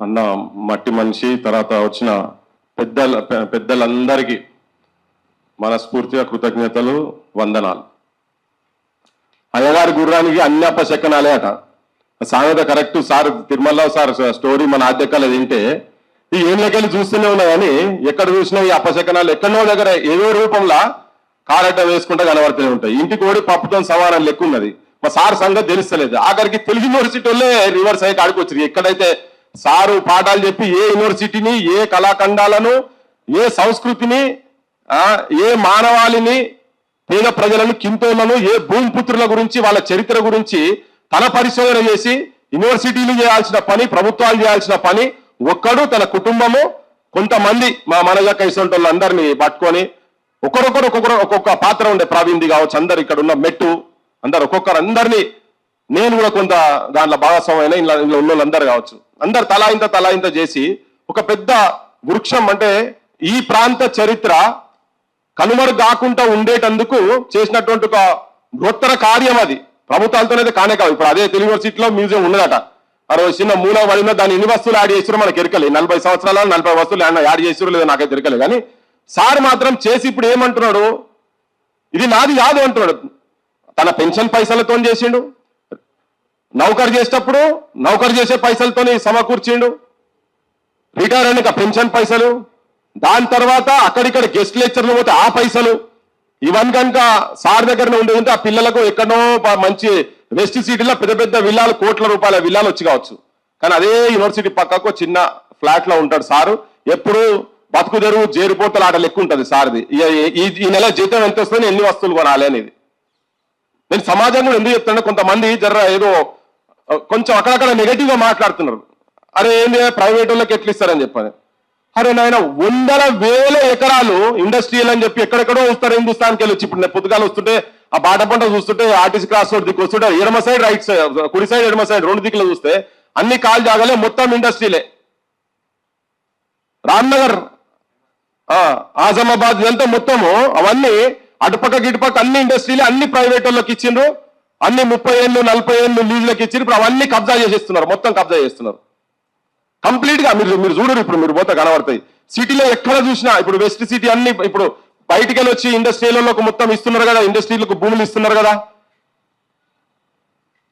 అన్న మట్టి మనిషి తర్వాత వచ్చిన పెద్దలందరికీ మనస్ఫూర్తిగా కృతజ్ఞతలు, వందనాలు. అయ్యగారి గుర్రానికి అన్ని అపశకనాలే అట. సామెత correct sir. Tirumalarao sir story మన ఆద్యకాలు తింటే ఈ ఏళ్ళకెళ్ళి చూస్తూనే ఉన్నాయి కానీ ఎక్కడ చూసినా ఈ అపశకనాలు ఎక్కడో దగ్గర ఏదో రూపంలో కారడ్డ వేసుకుంటే కనబడుతూనే ఉంటాయి. ఇంటికి ఓడి పప్పుతో సమానం లెక్క ఉన్నది. మా సార్ సంగతి తెలుస్తలేదు. ఆఖరికి తెలుగు యూనివర్సిటీ వాళ్ళే రివర్స్ అయ్యి ఆడుకొచ్చారు. ఎక్కడైతే సారు పాఠాలు చెప్పి ఏ యూనివర్సిటీని, ఏ కళాఖండాలను, ఏ సంస్కృతిని, ఏ మానవాళిని, పేద ప్రజలను, కింతోళ్లను, ఏ భూమిపుత్రుల గురించి, వాళ్ళ చరిత్ర గురించి తన పరిశోధన చేసి యూనివర్సిటీలు చేయాల్సిన పని, ప్రభుత్వాలు చేయాల్సిన పని ఒక్కడు తన కుటుంబము, కొంతమంది మా మనజక్క ఇసొంటోళ్ళు అందరినీ పట్టుకొని ఒక్కొక్క పాత్ర ఉండే. ప్రవీణ్ది కావచ్చు, అందరు ఇక్కడ ఉన్న మెట్టు అందరు ఒక్కొక్కరు అందరినీ, నేను కూడా కొంత దాంట్లో భాగస్వామైన ఇంట్లో ఉన్న వాళ్ళందరూ కావచ్చు, అందరు తలా ఇంత చేసి ఒక పెద్ద వృక్షం అంటే ఈ ప్రాంత చరిత్ర కనుమరుగు కాకుండా ఉండేటందుకు చేసినటువంటి ఒక బృహత్తర కార్యం అది. ప్రభుత్వాలతోనైతే కానే కాదు. ఇప్పుడు అదే తెలుగు యూనివర్సిటీలో మ్యూజియం ఉన్నదట. చిన్న మూల పడిన దాన్ని ఎన్ని వస్తువులు యాడ్ చేసారో మనకు ఎరకలే. 40 సంవత్సరాల 40 వస్తువులు యాడ్ చేసారో లేదో నాకైతే ఎరకలే. కానీ సార్ మాత్రం చేసి ఇప్పుడు ఏమంటున్నాడు, ఇది నాది కాదు అంటున్నాడు. తన పెన్షన్ పైసలతో చేసిండు, నౌకరు చేసేటప్పుడు నౌకరు చేసే పైసలతోని సమకూర్చిండు, రిటైర్ అయిన పెన్షన్ పైసలు, దాని తర్వాత అక్కడిక్కడ గెస్ట్ లెక్చర్లు పోతే ఆ పైసలు, ఇవన్నీ కనుక సార్ దగ్గరనే ఉండేది ఆ పిల్లలకు ఎక్కడో మంచి వెస్ట్ సిటీలో పెద్ద విల్లాలు, కోట్ల రూపాయల విల్లాలు వచ్చి కావచ్చు. కానీ అదే యూనివర్సిటీ పక్కకు చిన్న ఫ్లాట్ లో ఉంటాడు సారు. ఎప్పుడు బతుకు తెరువు జేరిపోతలు ఆట లెక్క ఉంటుంది సార్ది. ఈ నెల జీతం ఎంత వస్తుంది, ఎన్ని వస్తువులు కొనాలి అనేది. నేను సమాజం కూడా ఎందుకు చెప్తాను, కొంతమంది జర్ర ఏదో కొంచెం అక్కడక్కడ నెగటివ్ గా మాట్లాడుతున్నారు. అరే ఏంది ప్రైవేట్ వాళ్ళకి ఎట్లా ఇస్తారని చెప్పని. అరే నాయన 100,000 ఎకరాలు ఇండస్ట్రియల్ అని చెప్పి ఎక్కడెక్కడో వస్తారు హిందుస్థాన్కి వెళ్ళి వచ్చి. ఇప్పుడు నేను పొద్దుగాలు వస్తుంటే ఆ బాట పంట చూస్తుంటే ఆర్టీసీ క్రాస్ రోడ్ దిక్కు వస్తుంటే ఎడమ సైడ్ రైట్ సైడ్, కుడి సైడ్ ఎడమ సైడ్ 2 దిక్కులు చూస్తే అన్ని కాల్ జాగాలే, మొత్తం ఇండస్ట్రీలే. రామ్నగర్, ఆజమాబాద్ ఇదంతా మొత్తము అవన్నీ అటుపక్క గిటుపక్క అన్ని ఇండస్ట్రీలే, అన్ని ప్రైవేట్ వాళ్ళకి ఇచ్చిండ్రు. అన్ని 30 ఏళ్ళు 40 ఏళ్ళు లీజులకు ఇచ్చిండ్రు. ఇప్పుడు అవన్నీ కబ్జా చేసేస్తున్నారు, మొత్తం కబ్జా చేస్తున్నారు కంప్లీట్ గా. మీరు చూడరు, ఇప్పుడు మీరు పోతే కనబడతాయి. సిటీలో ఎక్కడ చూసినా ఇప్పుడు వెస్ట్ సిటీ అన్ని ఇప్పుడు బయటికి వెళ్ళి వచ్చి ఇండస్ట్రీలకు మొత్తం ఇస్తున్నారు కదా, ఇండస్ట్రీలకు భూములు ఇస్తున్నారు కదా.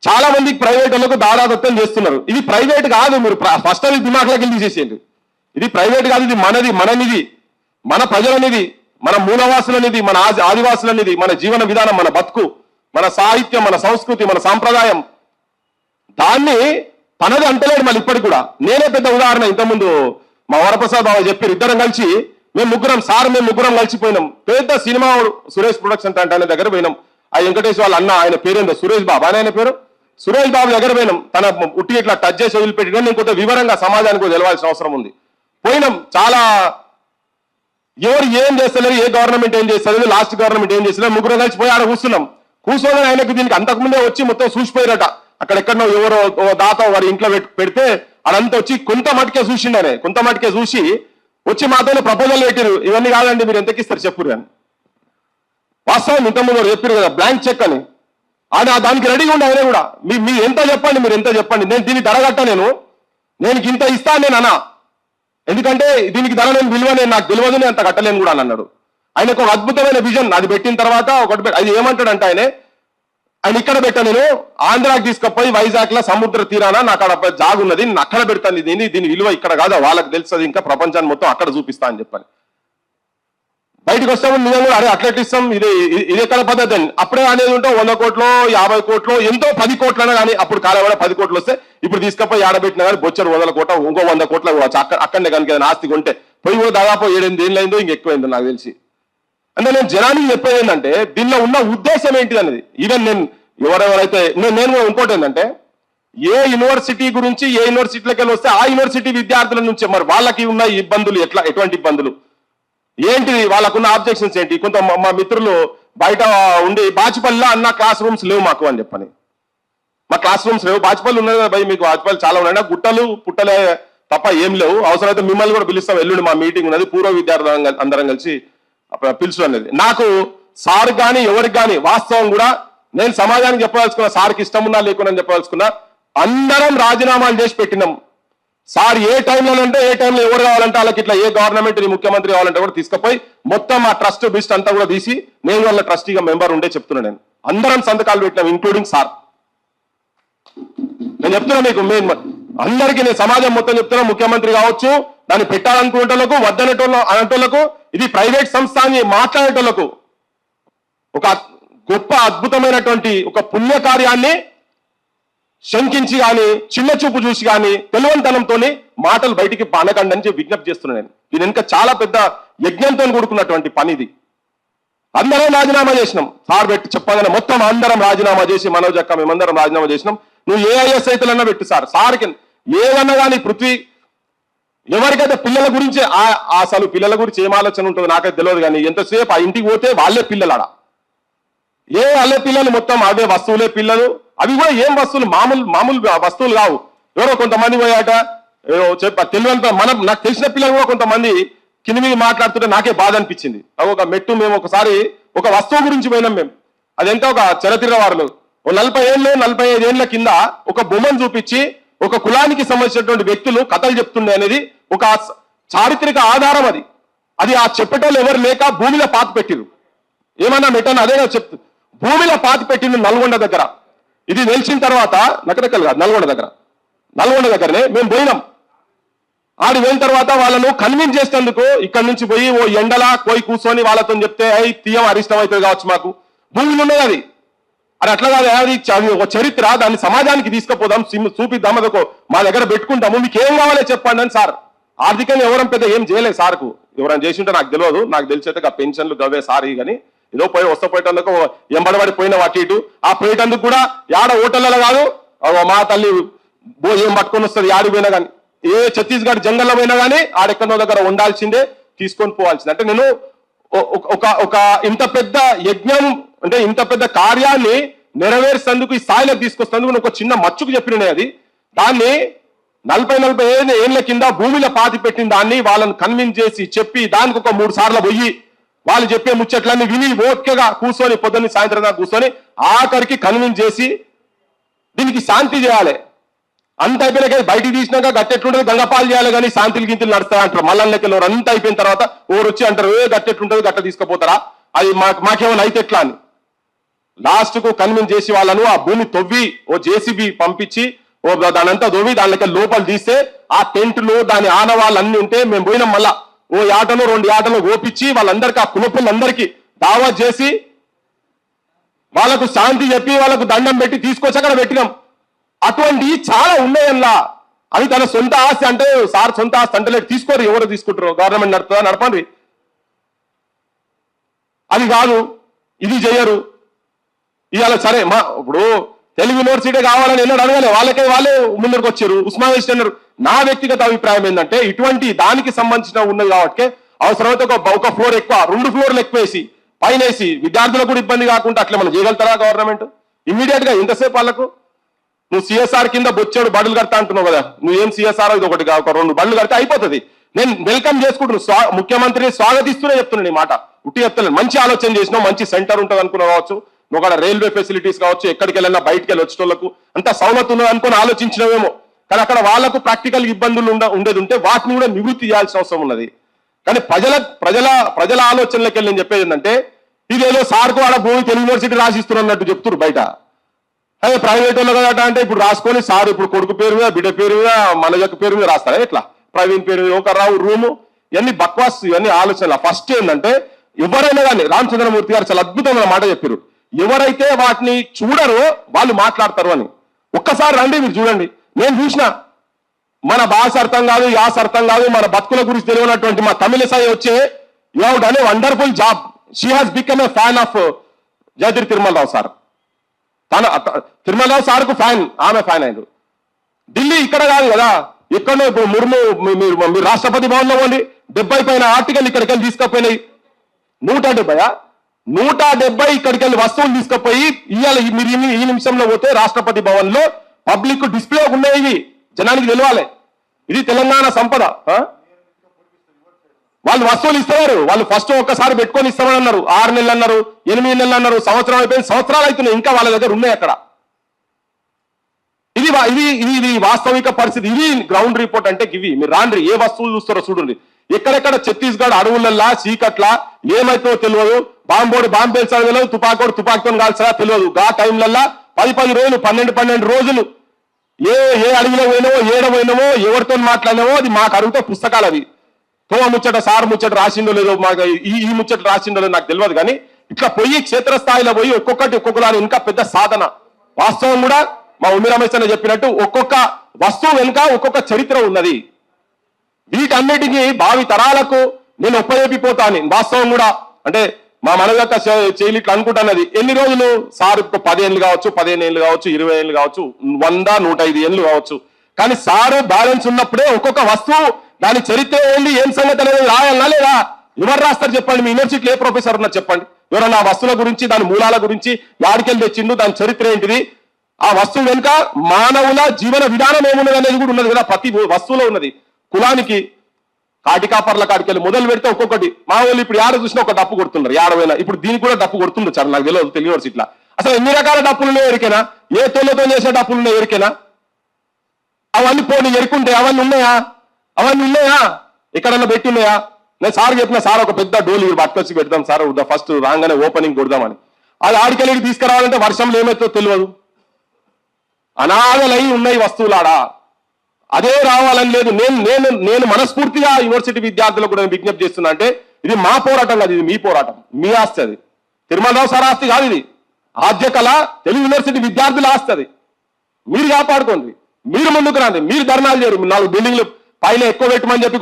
చాలా మందికి ప్రైవేట్ వాళ్ళకు దాదాదత్తం చేస్తున్నారు. ఇది ప్రైవేట్ కాదు, మీరు ఫస్ట్ అది దిమాగ్లోకి తీసేసేయండి. ఇది ప్రైవేట్ కాదు, ఇది మనది, మననిది, మన ప్రజలనిది, మన మూలవాసులనిది, మన ఆదివాసులనిది, మన జీవన విధానం, మన బతుకు, మన సాహిత్యం, మన సంస్కృతి, మన సాంప్రదాయం. దాన్ని తనది అంటలేడు మళ్ళీ ఇప్పటికి కూడా. నేనే పెద్ద ఉదాహరణ. ఇంతకుముందు మా వరప్రసాద్ బాబు చెప్పారు, ఇద్దరం కలిసి మేము ముగ్గురం కలిసిపోయినాం. పెద్ద సినిమా సురేష్ ప్రొడక్షన్ అంటే ఆయన దగ్గర పోయినాం. ఆ వెంకటేష్ వాళ్ళ అన్న, ఆయన పేరేందో సురేష్ బాబు, ఆయన పేరు సురేష్ బాబు దగ్గర పోయినాం. తన ఉట్టి ఇట్లా టచ్ చేసి వదిలిపెట్టి నేను కొంత వివరంగా సమాజానికి తెలవాల్సిన అవసరం ఉంది. పోయినాం. చాలా ఎవరు ఏం చేస్తలేరు, ఏ గవర్నమెంట్ ఏం చేస్తలేదు, లాస్ట్ గవర్నమెంట్ ఏం చేస్తలేదు, ముగ్గురం కలిసి పోయి ఆడ కూర్చొని ఆయనకు దీనికి అంతకుముందే వచ్చి మొత్తం చూసిపోయారట. అక్కడెక్కడో ఎవరో దాత వారి ఇంట్లో పెడితే అదంతా వచ్చి కొంత మటుకే చూసిండు. ఆయన కొంత మటుకే చూసి వచ్చి మాతోనే ప్రపోజల్ పెట్టారు. ఇవన్నీ కాదండి, మీరు ఎంతకి ఇస్తారు చెప్పురు అని. వాస్తవం ఇంతకుముందు చెప్పారు కదా బ్లాంక్ చెక్ అని. ఆయన దానికి రెడీగా ఉండి ఆయన కూడా మీరు ఎంత చెప్పండి, మీరు ఎంత చెప్పండి, నేను దీనికి ధర కట్ట, నేను ఇంత ఇస్తాను నేను అన్నా. ఎందుకంటే దీనికి ధర నేను విలువ, నాకు తెలియదు, నేను అంత కట్టలేను కూడా అని అన్నాడు. ఆయనకు ఒక అద్భుతమైన విజన్. అది పెట్టిన తర్వాత అది ఏమంటాడంటే ఆయన ఇక్కడ పెట్టా, నేను ఆంధ్రాకి తీసుకుపోయి వైజాగ్ లో సముద్ర తీరాన నాకు అక్కడ జాగున్నది, నేను అక్కడ పెడతాను, దీని విలువ ఇక్కడ కాదు, వాళ్ళకి తెలుస్తుంది, ఇంకా ప్రపంచాన్ని మొత్తం అక్కడ చూపిస్తా అని చెప్పాను. బయటకు వస్తాము నిజం కూడా, అరే అట్లా ఇస్తాం, ఇది ఎక్కడ పద్ధతి అని. అప్పుడే అనేది ఉంటే 100 కోట్లు 50 కోట్లు ఎంతో 10 కోట్లనా కానీ, అప్పుడు కాలం 10 కోట్లు వస్తే ఇప్పుడు తీసుకపోయి ఆడబెట్టినా కానీ బొచ్చరు 100 కోట్ల, ఇంకో 100 కోట్ల కూడా అక్కడనే కనుక ఏదైనా ఆస్తి కొంటే పోయి కూడా దాదాపు 7-8 ఏళ్ళు అయిందో, ఇంకెక్కువైందో నాకు తెలిసి. అంటే నేను జనానికి చెప్పేది ఏంటంటే దీనిలో ఉన్న ఉద్దేశం ఏంటిది అనేది. ఈవెన్ నేను ఎవరెవరైతే నేను ఇంకోటి ఏంటంటే, ఏ యూనివర్సిటీ గురించి ఏ యూనివర్సిటీలకు వెళ్ళి వస్తే ఆ యూనివర్సిటీ విద్యార్థుల నుంచి మరి వాళ్ళకి ఉన్న ఇబ్బందులు ఎటువంటి ఇబ్బందులు ఏంటిది, వాళ్ళకున్న ఆబ్జెక్షన్స్ ఏంటి. కొంత మా మిత్రులు బయట ఉండి బాచిపల్లిలో అన్న క్లాస్ రూమ్స్ లేవు మాకు అని చెప్పని. మా క్లాస్ రూమ్స్ లేవు, బాచిపల్లి ఉన్నది కదా భయ్, మీకు బాచిపల్లి చాలా ఉన్నాయి, గుట్టలు పుట్టలే తప్ప ఏం లేవు. అవసరమైతే మిమ్మల్ని కూడా పిలుస్తాం, ఎల్లుండి మా మీటింగ్ ఉన్నది, పూర్వ విద్యార్థులు అందరం కలిసి పిలుచు అనేది. నాకు సార్ కానీ ఎవరికి కానీ వాస్తవం కూడా నేను సమాజానికి చెప్పదలుచుకున్నా, సార్కి ఇష్టం ఉన్నా లేకున్నా చెప్పదలుచుకున్నా, అందరం రాజీనామాలు చేసి పెట్టినాం. సార్ ఏ టైంలో అంటే ఏ టైంలో ఎవరు కావాలంటే వాళ్ళకి ఇట్లా ఏ గవర్నమెంట్ ముఖ్యమంత్రి కావాలంటే కూడా తీసుకుపోయి మొత్తం ఆ ట్రస్ట్ బిస్ట్ అంతా కూడా తీసి నేను వాళ్ళ ట్రస్టీగా మెంబర్ ఉండే చెప్తున్నాను. నేను అందరం సంతకాలు పెట్టినాం, ఇంక్లూడింగ్ సార్. నేను చెప్తున్నా మీకు, అందరికీ నేను సమాజం మొత్తం చెప్తున్నా, ముఖ్యమంత్రి కావచ్చు, దాన్ని పెట్టాలనుకునేటోళ్లకు, వద్దనేటోళ్లకు, ఇది ప్రైవేట్ సంస్థ అని మాట్లాడేటోళ్లకు ఒక గొప్ప అద్భుతమైనటువంటి ఒక పుణ్యకార్యాన్ని శంకించి కానీ చిన్న చూపు చూసి కానీ తెలివంతనంతో మాటలు బయటికి బానకండి అని విజ్ఞప్తి చేస్తున్నాను. నేను దీని ఇంకా చాలా పెద్ద యజ్ఞంతో కూడుకున్నటువంటి పని ఇది. అందరం రాజీనామా చేసినాం, సార్ పెట్టి చెప్పగానే మొత్తం అందరం రాజీనామా చేసి, మనోజ్ అక్క మేమందరం రాజీనామా చేసినాం. నువ్వు ఏ ఐఎస్ అయితేలన్నా పెట్టు సార్కి ఏదన్నా కానీ పృథ్వీ ఎవరికైతే పిల్లల గురించి అసలు పిల్లల గురించి ఏం ఆలోచన ఉంటుందో నాకైతే తెలియదు. కానీ ఎంతసేపు ఆ ఇంటికి పోతే వాళ్ళే పిల్లలాడ, వాళ్ళే పిల్లలు, మొత్తం అవే వస్తువులే పిల్లలు. అవి కూడా ఏం వస్తువులు, మామూలు వస్తువులు కావు. ఎవరో కొంతమంది పోయాట తెలియనంత నాకు తెలిసిన పిల్లలు కూడా కొంతమంది కింది మీద మాట్లాడుతుంటే నాకే బాధ అనిపించింది. ఒక మెట్టు మేము ఒకసారి ఒక వస్తువు గురించి పోయినాం మేము, అదెంత ఒక చరిత్రవారులు 45 ఏళ్ల కింద ఒక బొమ్మను చూపించి ఒక కులానికి సంబంధించినటువంటి వ్యక్తులు కథలు చెప్తుండే అనేది ఒక చారిత్రక ఆధారం. అది ఆ చెప్పేటోళ్ళు ఎవరు లేక భూమిలో పాతి పెట్టిరు. ఏమన్నా మెట్టని అదే చెప్తు భూమిలో పాతి పెట్టిండు నల్గొండ దగ్గర. ఇది తెలిసిన తర్వాత నకరకల్ కాదు, నల్గొండ దగ్గరనే మేము పోయినాం. ఆడి పోయిన తర్వాత వాళ్ళను కన్విన్స్ చేసేందుకు ఇక్కడి నుంచి పోయి ఓ ఎండలా పోయి కూర్చొని వాళ్ళతో చెప్తే అయి తీయం అరిష్టం అవుతుంది కావచ్చు, మాకు భూమిలో ఉన్నది అది అట్లా కాదు, అది ఒక చరిత్ర, దాన్ని సమాజానికి తీసుకుపోదాం, చూపిద్దాం, అదొక మా దగ్గర పెట్టుకుంటాము, మీకు ఏం కావాలో చెప్పండి అని. సార్ ఆర్థికంగా ఎవరం పెద్ద ఏం చేయలేదు, సార్కు ఎవరైనా చేసి ఉంటే నాకు తెలియదు, నాకు తెలిసైతే ఆ పెన్షన్లు గవే సార్ కానీ ఏదో పోయి వస్తపోయేటందుకు ఎంబడబడిపోయిన వాటి ఇటు ఆ పోయేటందుకు కూడా యాడ హోటళ్ళలో కాదు, మా తల్లి ఏం పట్టుకొని వస్తుంది యాడికి పోయినా కానీ, ఏ ఛత్తీస్గఢ్ జంగల్లో పోయినా కానీ ఆడెక్కడో దగ్గర ఉండాల్సిందే, తీసుకొని పోవాల్సిందే. అంటే నేను ఒక ఇంత పెద్ద యజ్ఞం అంటే ఇంత పెద్ద కార్యాన్ని నెరవేర్చేందుకు ఈ స్థాయిలోకి తీసుకొస్తేందుకు ఒక చిన్న మచ్చుకు చెప్పిన అది, దాన్ని 40-45 ఏళ్ల కింద భూమిలో పాతి పెట్టిన దాన్ని వాళ్ళని కన్విన్స్ చేసి చెప్పి దానికి ఒక 3 సార్లు పోయి వాళ్ళు చెప్పే ముచ్చట్లన్నీ విని ఓపికగా కూర్చొని పొద్దున్న సాయంత్రం దాకా కూర్చొని ఆఖరికి కన్విన్స్ చేసి దీనికి శాంతి చేయాలి. అంత అయిపోయినాక బయటికి తీసినాక గట్టెట్లుంటుంది గంగపాలు చేయాలి కానీ శాంతిలు గింతులు నడుస్తా అంటారు. మళ్ళీ లెక్కలు అంతా అయిపోయిన తర్వాత ఓరు వచ్చి అంటారు గట్టెట్లుంటుంది గట్ట తీసుకుపోతారా, అది మాకేమైనా అయితే ఎట్లా అని. లాస్ట్ కు కన్విన్స్ చేసి వాళ్ళను ఆ భూమి తవ్వి ఓ జేసీబీ పంపించి దానంతా తవ్వి దానిలోకి లోపల తీస్తే ఆ టెంట్లు దాని ఆనవాళ్ళు అన్ని ఉంటే మేము పోయినాం. మళ్ళా ఓ ఆటలో 2 ఆటలు ఓపించి వాళ్ళందరికీ ఆ కులపులందరికీ దావత్ చేసి వాళ్ళకు శాంతి చెప్పి వాళ్ళకు దండం పెట్టి తీసుకొచ్చి అక్కడ పెట్టినాం. అటువంటి చాలా ఉన్నాయల్లా. అవి తన సొంత ఆస్తి అంటే సార్ సొంత ఆస్తి అంటే తీసుకోరు, ఎవరు తీసుకుంటారు, గవర్నమెంట్ నడుపుతుందా నడపండి, అది కాదు, ఇది చెయ్యరు. ఇవాళ సరే ఇప్పుడు తెలుగు యూనివర్సిటీ కావాలని ఎన్నో అడగాలి, వాళ్ళే ముందరికి వచ్చారు, ఉస్మానియా అన్నారు. నా వ్యక్తిగత అభిప్రాయం ఏంటంటే ఇటువంటి దానికి సంబంధించిన ఉన్నది కాబట్టి అవసరమైతే ఒక ఫ్లోర్ ఎక్కువ 2 ఫ్లోర్లు ఎక్కువేసి పైన వేసి విద్యార్థులకు కూడా ఇబ్బంది కాకుండా అట్లా మనం చేయగలుగుతారా గవర్నమెంట్ ఇమ్మీడియట్ గా? ఇంతసేపు వాళ్ళకు నువ్వు సిఎస్ఆర్ కింద బొచ్చాడు బడులు కడతా అంటున్నావు కదా, నువ్వేం సిఎస్ఆర్ ఇది ఒకటి ఒక 2 బడులు కడితే అయిపోతుంది. నేను వెల్కమ్ చేసుకుంటున్నాను, ముఖ్యమంత్రిని స్వాగతిస్తూనే చెప్తున్నాను ఈ మాట, ఉట్టి చెప్తున్నాను. మంచి ఆలోచన చేసినావు, మంచి సెంటర్ ఉంటుంది అనుకున్నావు కావచ్చు, నువ్వు అక్కడ రైల్వే ఫెసిలిటీస్ కావచ్చు, ఎక్కడికి వెళ్ళినా బయటికి వెళ్ళి వచ్చేటోళ్లకు అంత సౌలత్ ఉన్నది అనుకుని ఆలోచించినవేమో. కానీ అక్కడ వాళ్ళకు ప్రాక్టికల్ ఇబ్బందులు ఉండేది ఉంటే వాటిని కూడా నివృత్తి చేయాల్సిన అవసరం ఉన్నది. కానీ ప్రజల ఆలోచనలకు వెళ్ళి నేను చెప్పేది ఏంటంటే ఇదేదో సార్కు ఆడ భూమి తెలుగు యూనివర్సిటీ రాసిస్తున్నట్టు చెప్తున్నారు బయట. అదే ప్రైవేట్ వాళ్ళు కదా అంటే ఇప్పుడు రాసుకొని సార్ ఇప్పుడు కొడుకు పేరు మీద బిడ్డ పేరు మీద మన యొక్క పేరు మీద రాస్తారా ఎట్లా? ప్రవీణ్ పేరు మీద ఒక రావు రూము, ఇవన్నీ బక్వాస్, ఇవన్నీ ఆలోచనలు. ఫస్ట్ ఏంటంటే ఎవరైనా కానీ రామచంద్రమూర్తి గారు చాలా అద్భుతమైన మాట చెప్పారు, ఎవరైతే వాటిని చూడరో వాళ్ళు మాట్లాడతారు అని. ఒక్కసారి రండి మీరు చూడండి. నేను చూసిన మన భాష అర్థం కాదు, యాస అర్థం కాదు, మన బతుకుల గురించి తెలియనటువంటి మా తమిళసాయి వచ్చే you have done a wonderful job, she has become a fan of జయతిరి తిరుమలరావు సార్. తిరుమలరావు సార్కు ఫ్యాన్, ఆమె ఫ్యాన్ అయ్యారు. ఢిల్లీ ఇక్కడ కాదు కదా, ఎక్కడో ఇప్పుడు ముర్ము మీరు రాష్ట్రపతి భవన్లో పోండి, 70 పైన ఆర్టికల్ ఇక్కడికి వెళ్ళి తీసుకుపోయినాయి. 170 ఇక్కడికి వెళ్ళి వస్తువులు తీసుకుపోయి ఇవాళ మీరు ఈ నిమిషంలో పోతే రాష్ట్రపతి భవన్ లో పబ్లిక్ డిస్ప్లే ఉన్నాయి, ఇవి జనానికి తెలియాలి. ఇది తెలంగాణ సంపద. వాళ్ళు వస్తువులు ఇస్తున్నారు, వాళ్ళు ఫస్ట్ ఒక్కసారి పెట్టుకొని ఇస్తామని అన్నారు, 6 నెలలు అన్నారు, 8 నెలలు అన్నారు, సంవత్సరం అయిపోయింది, సంవత్సరాలు అవుతున్నాయి, ఇంకా వాళ్ళ దగ్గర ఉన్నాయి అక్కడ. ఇది ఇది వాస్తవిక పరిస్థితి. ఇది గ్రౌండ్ రిపోర్ట్ అంటే ఇవి. మీరు రాండ్రి ఏ వస్తువులు చూస్తారో చూడండి. ఎక్కడెక్కడ ఛత్తీస్గఢ్ అడవులల్లా చీకట్ల ఏమైతే తెలియదు, బాంబోడు బాంబు పేల్చాలో తెలియదు, తుపాకోడు తుపాకితో కాల్చా తెలియదు. గా టైంలల్లా 10 రోజులు 12 రోజులు ఏ అడవిలో పోయినామో ఏడ పోయినామో ఎవరితో మాట్లాడినామో అది మాకు అడిగితే పుస్తకాలు అవి. తోమ ముచ్చట సార్ ముచ్చట రాసిండో లేదో మాకు ఈ ముచ్చట రాసిండో లేదో నాకు తెలియదు. కానీ ఇట్లా పోయి క్షేత్రస్థాయిలో పోయి ఒక్కొక్కటి ఇంకా పెద్ద సాధన. వాస్తవం కూడా మా ఉమ్మి రమేష్ అన్న చెప్పినట్టు ఒక్కొక్క వస్తువు వెనుక ఒక్కొక్క చరిత్ర ఉన్నది. వీటన్నిటికీ భావి తరాలకు నేను ఒప్పజెప్పిపోతాను. వాస్తవం కూడా అంటే మా మనగక్క చేయలు ఇట్లా అనుకుంటున్నది. ఎన్ని రోజులు సార్ 10 ఏళ్ళు కావచ్చు, 15 ఏళ్ళు కావచ్చు, 20 ఏళ్ళు కావచ్చు, 100, 105 ఏళ్ళు కావచ్చు. కానీ సారు బ్యాలెన్స్ ఉన్నప్పుడే ఒక్కొక్క వస్తువు దాని చరిత్ర ఏంటి ఏం సంగతి అనేది రాయాలనా లేదా? ఎవరు రాస్తారు చెప్పండి? మీ యూనివర్సిటీలో ఏ ప్రొఫెసర్ ఉన్నారు చెప్పండి? ఎవరన్నా ఆ వస్తువుల గురించి దాని మూలాల గురించి యాడికెళ్ళి తెచ్చిండు, దాని చరిత్ర ఏంటిది, ఆ వస్తువు వెనుక మానవుల జీవన విధానం ఏమున్నది అనేది కూడా ఉన్నది కదా. ప్రతి వస్తువులో ఉన్నది. కులానికి కాటికాపర్ల కాడికెళ్ళి మొదలు పెడితే ఒక్కొక్కటి. మా వాళ్ళు ఇప్పుడు యాడ చూసినా ఒక డప్పు కొడుతున్నారు. యాడవైనా ఇప్పుడు దీనికి కూడా డప్పు కొడుతుంది సార్, నాకు తెలియదు యూనివర్సిటీలో. అసలు ఎన్ని రకాల డప్పులు ఉన్నాయి ఎరికేనా? ఏ తొలతో చేసే డప్పులు ఉన్నాయి ఎరికేనా? అవన్నీ పోనీ ఎరుకుంటే అవన్నీ ఉన్నాయా? ఎక్కడన్నా పెట్టి ఉన్నాయా? నేను సార్ చెప్పిన సార్ ఒక పెద్ద డోలు పట్టుకొచ్చి పెడతాం సార్, ఫస్ట్ రాగానే ఓపెనింగ్ కొడదామని. అది ఆడికెళ్ళి తీసుకురావాలంటే వర్షంలో ఏమైతే తెలియదు. అనాథలై ఉన్నాయి వస్తువులాడా. అదే రావాలని లేదు. నేను మనస్ఫూర్తిగా యూనివర్సిటీ విద్యార్థులకు కూడా విజ్ఞప్తి చేస్తున్నా. అంటే ఇది మా పోరాటం కాదు, ఇది మీ పోరాటం, మీ ఆస్తి. అది తిరుమలరావు సార్ ఆస్తి కాదు. ఇది ఆద్య కళ తెలుగు యూనివర్సిటీ విద్యార్థుల ఆస్తి. అది మీరు కాపాడుకోండి. మీరు ముందుకు రండి. మీరు ధర్నాలు చేయరు. 4 బిల్డింగ్లు పైన ఎక్కువ పెట్టమని చెప్పి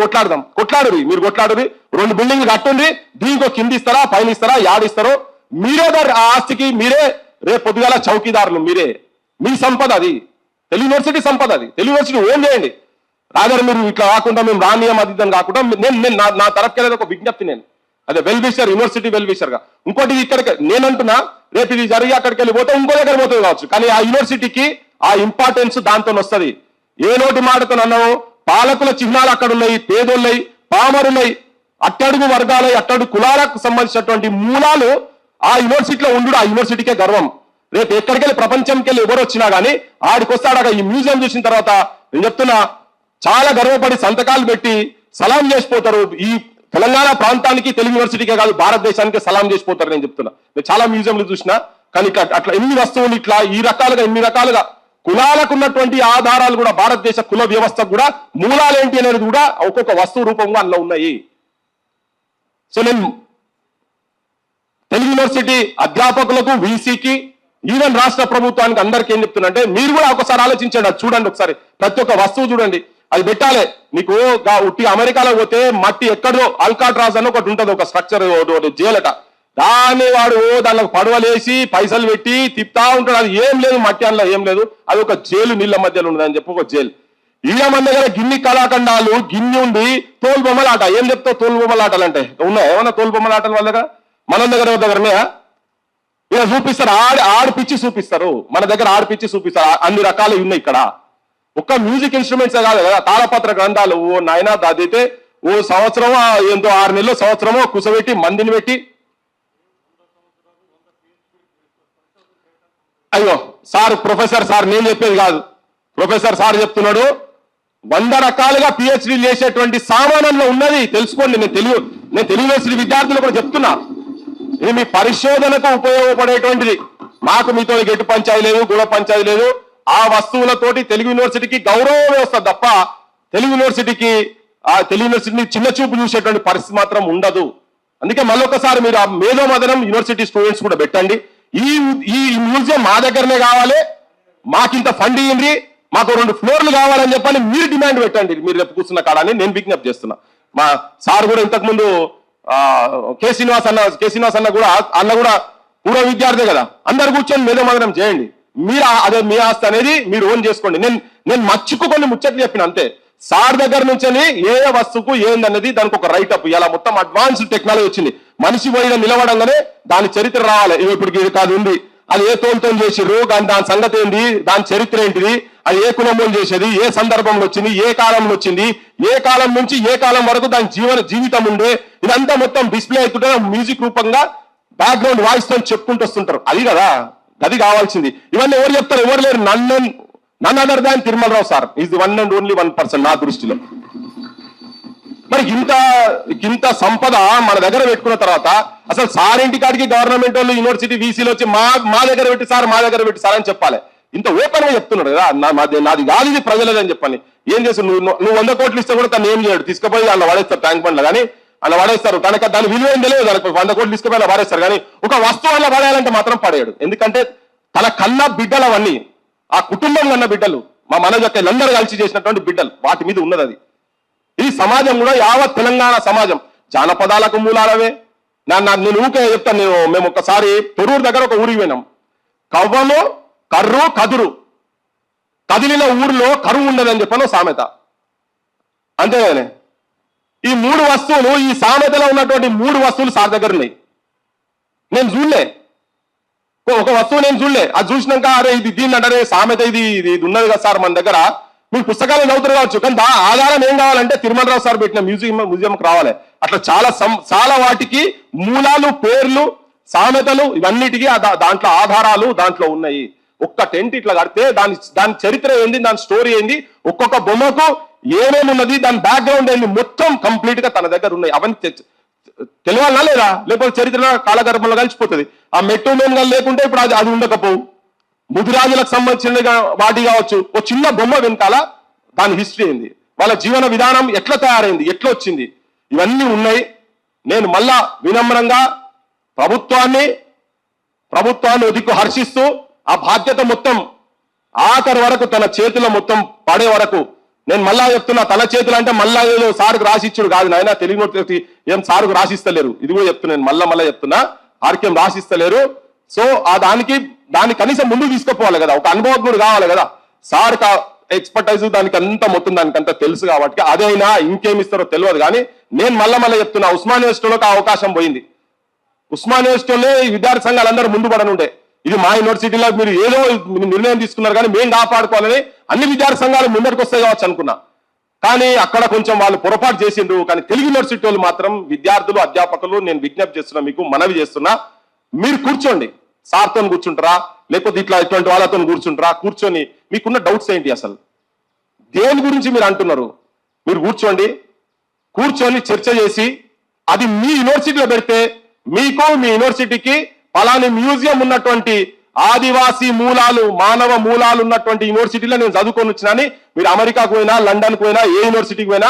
కొట్లాడురి. మీరు కొట్లాడురి. 2 బిల్డింగ్లు కట్టుండి. దీనికి కింది ఇస్తారా, పైన ఇస్తారా, యాడిస్తారో మీరే ఆ ఆస్తికి మీరే రేపు పొద్దుగాల చౌకీదారులు మీరే. మీ సంపద అది, తెలుగు యూనివర్సిటీ సంపద. అది తెలుగు యూనివర్సిటీ ఓన్ చేయండి. రాగారు మీరు ఇట్లా కాకుండా మేము రానియం అది అని కాకుండా నేను నా తరఫుకెళ్ళేది ఒక విజ్ఞప్తి. నేను అదే వెల్విషర్, యూనివర్సిటీ వెల్విషర్ గా. ఇంకోటి ఇక్కడికి నేనంటున్నా, రేపు ఇది జరిగి అక్కడికి వెళ్ళిపోతే ఇంకో దగ్గర పోతుంది కావచ్చు. కానీ ఆ యూనివర్సిటీకి ఆ ఇంపార్టెన్స్ దాంతో వస్తుంది. ఏ నోటి మాటతో అన్నావు, పాలకుల చిహ్నాలు అక్కడ ఉన్నాయి, పేదోళ్ళై, పామరులై, అట్టడుగు వర్గాలై, అట్టడుగు కులాలకు సంబంధించినటువంటి మూలాలు ఆ యూనివర్సిటీలో ఉండు. ఆ యూనివర్సిటీకే గర్వం. రేపు ఎక్కడికెళ్ళి ప్రపంచంకి వెళ్ళి ఎవరు వచ్చినా కానీ ఆడికొస్తాడాక ఈ మ్యూజియం చూసిన తర్వాత నేను చెప్తున్నా చాలా గర్వపడి సంతకాలు పెట్టి సలాం చేసిపోతారు. ఈ తెలంగాణ ప్రాంతానికి తెలుగు యూనివర్సిటీకే కాదు భారతదేశానికి సలాం చేసిపోతారు. నేను చెప్తున్నా. నేను చాలా మ్యూజియంలు చూసినా. కానీ అట్లా ఎన్ని వస్తువులు ఇట్లా ఎన్ని రకాలుగా కులాలకు ఉన్నటువంటి ఆధారాలు కూడా భారతదేశ కుల వ్యవస్థకు కూడా మూలాలేంటి అనేది కూడా ఒక్కొక్క వస్తువు రూపంగా అందులో ఉన్నాయి. సో నేను తెలుగు యూనివర్సిటీ అధ్యాపకులకు, వీసీకి, ఈవెన్ రాష్ట్ర ప్రభుత్వానికి అందరికీ ఏం చెప్తున్నా అంటే మీరు కూడా ఒకసారి ఆలోచించండి. అది చూడండి ఒకసారి. ప్రతి ఒక్క వస్తువు చూడండి. అది పెట్టాలి. మీకు ఉట్టి అమెరికాలో పోతే మట్టి ఎక్కడో అల్కాట్రాజ్ అని ఒకటి ఉంటుంది, ఒక స్ట్రక్చర్ జైలట. దాన్ని వాడు దానికి పడవలేసి పైసలు పెట్టి తిప్పుతా ఉంటాడు. అది ఏం లేదు, మట్టి అందులో ఏం లేదు. అది ఒక జైలు నీళ్ళ మధ్యలో ఉన్నది అని చెప్పి ఒక జైలు. ఈడ మన దగ్గర గిన్ని కళాఖండాలు, గిన్ని ఉండి తోలు బొమ్మలాట. ఏం చెప్తావు తోలు బొమ్మలాటలు అంటే? ఉన్నాయా ఏమన్నా తోలు బొమ్మలాటలు వాళ్ళ దగ్గర? మన దగ్గరనే ఇలా చూపిస్తారు. ఆడిపిచ్చి చూపిస్తారు. మన దగ్గర ఆడిపిచ్చి చూపిస్తారు. అన్ని రకాలు ఉన్నాయి ఇక్కడ. ఒక్క మ్యూజిక్ ఇన్స్ట్రుమెంట్స్ కాదు కదా, తాళపత్ర గ్రంథాలు. ఓ నాయన అదైతే ఓ సంవత్సరమో ఎంతో 6 నెలలు సంవత్సరమో కుసబెట్టి మందిని పెట్టి. అయ్యో సార్, ప్రొఫెసర్ సార్ నేను చెప్పేది కాదు, ప్రొఫెసర్ సార్ చెప్తున్నాడు. 100 రకాలుగా పిహెచ్డీ చేసేటువంటి సామానంలో ఉన్నది. తెలుసుకోండి. నేను తెలుగు యూనివర్సిటీ విద్యార్థులు కూడా చెప్తున్నా. ఇది మీ పరిశోధనకు ఉపయోగపడేటువంటిది. మాకు మీతో గెట్టు పంచాయతీ లేదు, గూడ పంచాయతీ లేదు. ఆ వస్తువులతోటి తెలుగు యూనివర్సిటీకి గౌరవం వస్తుంది తప్ప తెలుగు యూనివర్సిటీని చిన్న చూపు చూసేటువంటి పరిస్థితి మాత్రం ఉండదు. అందుకే మళ్ళొకసారి మీరు ఆ మేధో మదనం యూనివర్సిటీ స్టూడెంట్స్ కూడా పెట్టండి. ఈ మ్యూజియం మా దగ్గరనే కావాలి, మాకింత ఫండ్ ఇయ్యండి, మాకు 2 ఫ్లోర్లు కావాలని చెప్పని మీరు డిమాండ్ పెట్టండి. మీరు రేపు కూర్చున్న కాడని నేను విజ్ఞప్తి చేస్తున్నా. మా సార్ కూడా ఇంతకుముందు కె శ్రీనివాస్ అన్న కూడా పూర్వ విద్యార్థి కదా. అందరు కూర్చొని మేధో మదనం చేయండి. మీరు అదే మీ ఆస్తి అనేది మీరు ఓన్ చేసుకోండి. నేను మచ్చుకు కొన్ని ముచ్చట్లు చెప్పిన అంతే. సార్ దగ్గర నుంచి ఏ వస్తువుకు ఏందన్నది దానికి ఒక రైట్ అప్. ఇలా మొత్తం అడ్వాన్స్డ్ టెక్నాలజీ వచ్చింది. మనిషి పోయిన నిలవడంగానే దాని చరిత్ర రావాలి. ఇప్పటికి ఇది కాదు ఉంది, అది ఏ తోలుతో చేసిర్రు, దాని సంగతి ఏంటి, దాని చరిత్ర ఏంటిది, అది ఏ కులంలో చేసేది, ఏ సందర్భంలో వచ్చింది, ఏ కాలంలో వచ్చింది, ఏ కాలం నుంచి ఏ కాలం వరకు దాని జీవితం ఉండే, ఇదంతా మొత్తం డిస్ప్లే అవుతుంటే మ్యూజిక్ రూపంగా బ్యాక్గ్రౌండ్ వాయిస్ తో చెప్పుకుంటూ వస్తుంటారు. అది కదా, అది కావాల్సింది. ఇవన్నీ ఎవరు చెప్తారు? ఎవరు లేరు. None other than Tirumalarao sir is the one and only 1% నా దృష్టిలో. మరి ఇంత సంపద మన దగ్గర పెట్టుకున్న తర్వాత అసలు సార్ ఇంటికాడికి గవర్నమెంట్ వాళ్ళు యూనివర్సిటీ వీసీలు వచ్చి మా దగ్గర పెట్టి సార్ అని చెప్పాలి. ఇంత ఓపెన్ గా చెప్తున్నాడు కదా, నాది కాదు ఇది ప్రజలదని చెప్పని. ఏం చేస్తారు నువ్వు 100 కోట్లు ఇస్తే కూడా తను ఏం చేయడు, తీసుకుపోయి అలా వాడేస్తారు ట్యాంక్ బండ్లో, కానీ అలా వాడేస్తారు. దాని విలువ ఏం తెలియదు, దానికి 100 కోట్లు తీసుకుపోయి అలా వాడేస్తారు. కానీ ఒక వస్తువు అలా పడేయాలంటే మాత్రం పడేయడు. ఎందుకంటే తన కన్న బిడ్డలు అవన్నీ, ఆ కుటుంబం కన్న బిడ్డలు, మా మనజక్కలందరూ కలిసి చేసినటువంటి బిడ్డలు, వాటి మీద ఉన్నది అది. ఈ సమాజం కూడా యావత్ తెలంగాణ సమాజం జానపదాలకు మూలాలవే. నేను ఊకే చెప్తాను. మేము ఒకసారి తొరూరు దగ్గర ఒక ఊరికి పోయినాం. కవ్వము కర్రు కదురు, కదిలిన ఊరిలో కరువు ఉండదని చెప్పాను సామెత. అంతేగానే ఈ 3 వస్తువులు, ఈ సామెతలో ఉన్నటువంటి 3 వస్తువులు సార్ దగ్గర ఉన్నాయి. నేను చూడలే, ఒక వస్తువు నేను చూడలే. అది చూసినాక అరే ఇది దీన్ని అంటే సామెత ఇది ఉన్నది కదా సార్ మన దగ్గర, మీరు పుస్తకాలు చదువుతారు కావచ్చు, కానీ ఆధారం ఏం కావాలంటే తిరుమలరావు సార్ పెట్టిన మ్యూజియంకి రావాలి. అట్లా చాలా వాటికి మూలాలు, పేర్లు, సామెతలు ఇవన్నిటికీ దాంట్లో ఆధారాలు దాంట్లో ఉన్నాయి. ఒక్క టెంట్ ఇట్లా కడితే దాని చరిత్ర ఏంది, దాని స్టోరీ ఏంది, ఒక్కొక్క బొమ్మకు ఏమేమి ఉన్నది, దాని బ్యాక్గ్రౌండ్ ఏంది, మొత్తం కంప్లీట్ గా తన దగ్గర ఉన్నాయి. అవన్నీ తెలియాలనా లేదా, లేకపోతే చరిత్ర కాలగర్భంలో కలిసిపోతుంది. ఆ మెట్టు మేనుగా లేకుంటే ఇప్పుడు అది ఉండకపోవు. ముదిరాజులకు సంబంధించిన వాటి కావచ్చు, ఒక చిన్న బొమ్మ వెనకాల దాని హిస్టరీ ఏంది, వాళ్ళ జీవన విధానం ఎట్లా తయారైంది, ఎట్లా వచ్చింది, ఇవన్నీ ఉన్నాయి. నేను మళ్ళా వినమ్రంగా ప్రభుత్వాన్ని ఒదిక్కు హర్షిస్తూ ఆ బాధ్యత మొత్తం ఆఖరి వరకు తన చేతిలో మొత్తం పడే వరకు నేను మళ్ళా చెప్తున్నా. తన చేతులు అంటే మళ్ళా ఏదో సార్కు రాసిచ్చుడు కాదు నాయన, తెలియని ఏం సార్కు రాసిస్తలేరు. ఇది కూడా చెప్తున్నాను, మళ్ళా చెప్తున్నా, ఆర్కేం రాసిస్తలేరు. సో దాన్ని కనీసం ముందుకు తీసుకుపోవాలి కదా, ఒక అనుభవజ్ఞుడు కావాలి కదా. సార్ ఎక్స్పర్టైజ్ దానికి అంతా తెలుసు కాబట్టి అదైనా ఇంకేమి ఇస్తారో తెలియదు. కానీ నేను మళ్ళా చెప్తున్నా, ఉస్మానియా యూనివర్సిటీలోకి ఆ అవకాశం పోయింది. ఉస్మానియా యూనివర్సిటీలో ఈ విద్యార్థి సంఘాలందరూ ముందు పడనుండే. ఇది మా యూనివర్సిటీలో మీరు ఏదో నిర్ణయం తీసుకున్నారు, కానీ మేము కాపాడుకోవాలని అన్ని విద్యార్థి సంఘాలు ముందరికి వస్తాయి కావచ్చు అనుకున్నా. కానీ అక్కడ కొంచెం వాళ్ళు పొరపాటు చేసిండ్రు. కానీ తెలుగు యూనివర్సిటీ వాళ్ళు మాత్రం విద్యార్థులు, అధ్యాపకులు, నేను విజ్ఞప్తి చేస్తున్నా, మీకు మనవి చేస్తున్నా, మీరు కూర్చోండి. సార్తో కూర్చుంటారా, లేకపోతే ఇట్లాంటి వాళ్ళతో కూర్చుంటారా, కూర్చొని మీకున్న డౌట్స్ ఏంటి, అసలు దేని గురించి మీరు అంటున్నారు, మీరు కూర్చొని చర్చ చేసి అది మీ యూనివర్సిటీలో పెడితే మీకు మీ యూనివర్సిటీకి పలాని మ్యూజియం ఉన్నటువంటి ఆదివాసీ మూలాలు, మానవ మూలాలు ఉన్నటువంటి యూనివర్సిటీలో నేను చదువుకొని వచ్చినాని మీరు అమెరికాకు పోయినా, లండన్కి పోయినా, ఏ యూనివర్సిటీకి పోయినా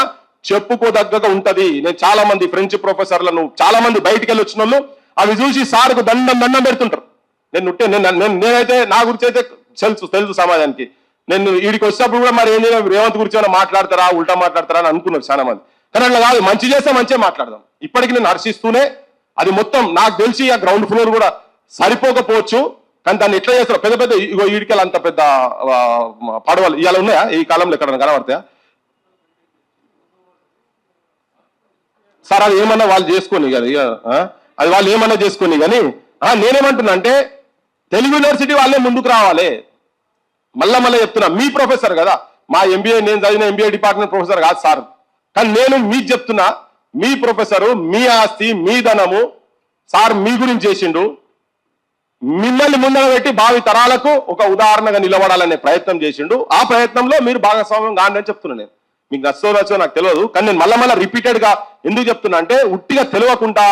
చెప్పుకోదగ్గగా ఉంటది. నేను చాలా మంది ఫ్రెంచ్ ప్రొఫెసర్లను, చాలా మంది బయటికి వెళ్ళి వచ్చిన వాళ్ళు అవి చూసి సార్కు దండం పెడుతుంటారు. నేనైతే నా గురించి అయితే తెలుసు సమాజానికి. నేను వీడికి వచ్చినప్పుడు కూడా మరి ఏం చేయాలి, రేవంత్ గురించి ఏమైనా మాట్లాడతారా, ఉల్టా మాట్లాడతారా అని అనుకున్నారు చాలా మంది. కానీ అట్లా కాదు, మంచి చేస్తే మంచిగా మాట్లాడదాం. ఇప్పటికీ నేను హర్షిస్తూనే, అది మొత్తం నాకు తెలిసి ఆ గ్రౌండ్ ఫ్లోర్ కూడా సరిపోకపోవచ్చు, కానీ దాన్ని ఎట్లా చేస్తారు, పెద్ద ఈడికలు అంత పెద్ద పడవలు ఇవాళ ఉన్నాయా ఈ కాలంలో, ఎక్కడ కనబడతాయా సార్? అది ఏమన్నా వాళ్ళు చేసుకొని కదా, అది వాళ్ళు ఏమన్నా చేసుకొని. కానీ నేనేమంటున్నా అంటే తెలుగు యూనివర్సిటీ వాళ్ళే ముందుకు రావాలి. మళ్ళా చెప్తున్నా, మీ ప్రొఫెసర్ కదా, మా ఎంబీఏ, నేను చదివిన ఎంబీఏ డిపార్ట్మెంట్ ప్రొఫెసర్ కాదు సార్. కానీ నేను మీకు చెప్తున్నా, మీ ప్రొఫెసరు, మీ ఆస్తి, మీ ధనము సార్ మీ గురించి చేసిండు. మిమ్మల్ని ముందర పెట్టి భావి తరాలకు ఒక ఉదాహరణగా నిలబడాలనే ప్రయత్నం చేసిండు. ఆ ప్రయత్నంలో మీరు భాగస్వామ్యం కాండి అని చెప్తున్నా. నేను మీకు నచ్చో నాకు తెలియదు, కానీ నేను మళ్ళా రిపీటెడ్ గా ఎందుకు చెప్తున్నా అంటే, ఉట్టిగా తెలియకుండా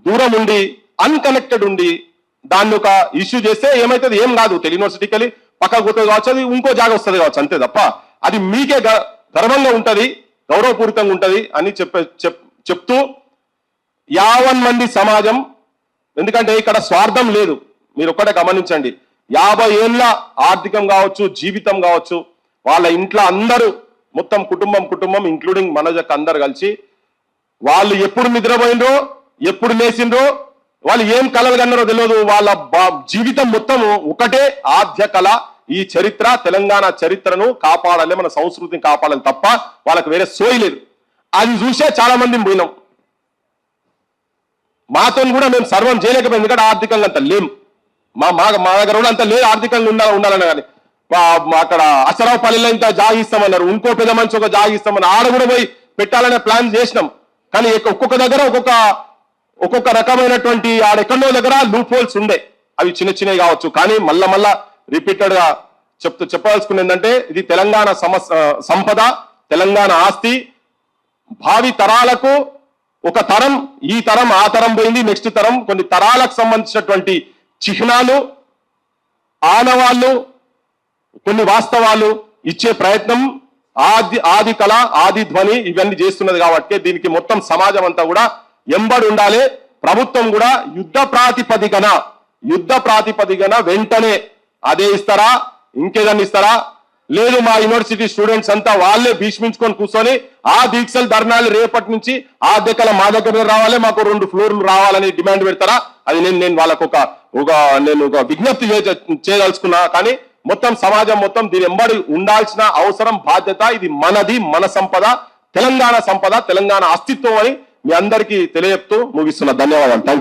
దూరం ఉండి, అన్కనెక్టెడ్ ఉండి దాన్ని ఒక ఇష్యూ చేస్తే ఏమైతుంది, ఏం కాదు. తెలుగు యూనివర్సిటీకి వెళ్ళి పక్కకు పోతుంది కావచ్చు, అది ఇంకో జాగా వస్తుంది కావచ్చు, అంతే తప్ప అది మీకే గర్వంగా ఉంటది, గౌరవపూరితంగా ఉంటది అని చెప్తూ 50 మంది సమాజం, ఎందుకంటే ఇక్కడ స్వార్థం లేదు. మీరు ఒక్కటే గమనించండి, 50 ఏళ్ళ ఆర్థికం కావచ్చు, జీవితం కావచ్చు, వాళ్ళ ఇంట్లో అందరూ మొత్తం కుటుంబం ఇంక్లూడింగ్ మనోజక్క అందరు కలిసి వాళ్ళు ఎప్పుడు నిద్రపోయిండ్రో, ఎప్పుడు లేచిండ్రో, వాళ్ళు ఏం కలలు కన్నారో తెలియదు. వాళ్ళ జీవితం మొత్తం ఒకటే ఆద్య కళ, ఈ చరిత్ర, తెలంగాణ చరిత్రను కాపాడాలి, మన సంస్కృతిని కాపాడాలి తప్ప వాళ్ళకి వేరే సోయి లేదు. అది చూసే చాలా మందిని పోయినాం. మాతో కూడా మేము సర్వం చేయలేకపోయింది, ఎందుకంటే ఆర్థికంగా అంత లేం. మా దగ్గర కూడా అంత లేదు ఆర్థికంగా ఉండాలన్నా. కానీ అక్కడ అసరావుపల్లిలో ఇంత జాగిస్తామన్నారు, ఇంకో పెద్ద మనిషి ఒక జాగిస్తామన్నారు, ఆడ కూడా పోయి పెట్టాలనే ప్లాన్ చేసినాం. కానీ ఒక్కొక్క దగ్గర ఒక్కొక్క రకమైనటువంటి ఆడెక్కడో దగ్గర లూప్ హోల్స్ ఉండే, అవి చిన్నవి కావచ్చు. కానీ మళ్ళా రిపీటెడ్ గా చెప్పదలుచుకున్నది ఏంటంటే ఇది తెలంగాణ సంపద, తెలంగాణ ఆస్తి. భావి తరాలకు ఒక తరం, ఈ తరం ఆ తరం పోయింది, నెక్స్ట్ తరం కొన్ని తరాలకు సంబంధించినటువంటి చిహ్నాలు, ఆనవాళ్ళు, కొన్ని వాస్తవాలు ఇచ్చే ప్రయత్నం ఆది కళ, ఆది ధ్వని ఇవన్నీ చేస్తున్నది. కాబట్టి దీనికి మొత్తం సమాజం అంతా కూడా ఎంబడి ఉండాలి. ప్రభుత్వం కూడా యుద్ధ ప్రాతిపదికన వెంటనే అదే ఇస్తారా, ఇంకేదన్నా ఇస్తారా? లేదు, మా యూనివర్సిటీ స్టూడెంట్స్ అంతా వాళ్ళే భీష్మించుకొని కూర్చొని ఆ దీక్షలు ధర్నాలు రేపటి నుంచి ఆ దగ్గర మా దగ్గర రావాలి, మాకు 2 ఫ్లోర్లు రావాలని డిమాండ్ పెడతారా? అది నేను వాళ్ళకు ఒక విజ్ఞప్తి చేయదలుచుకున్నా. కానీ మొత్తం సమాజం మొత్తం దీని ఎంబడి ఉండాల్సిన అవసరం, బాధ్యత. ఇది మనది, మన సంపద, తెలంగాణ సంపద, తెలంగాణ అస్తిత్వం అని మీ అందరికీ తెలియజెప్తూ ముగిస్తున్నా. ధన్యవాదాలు.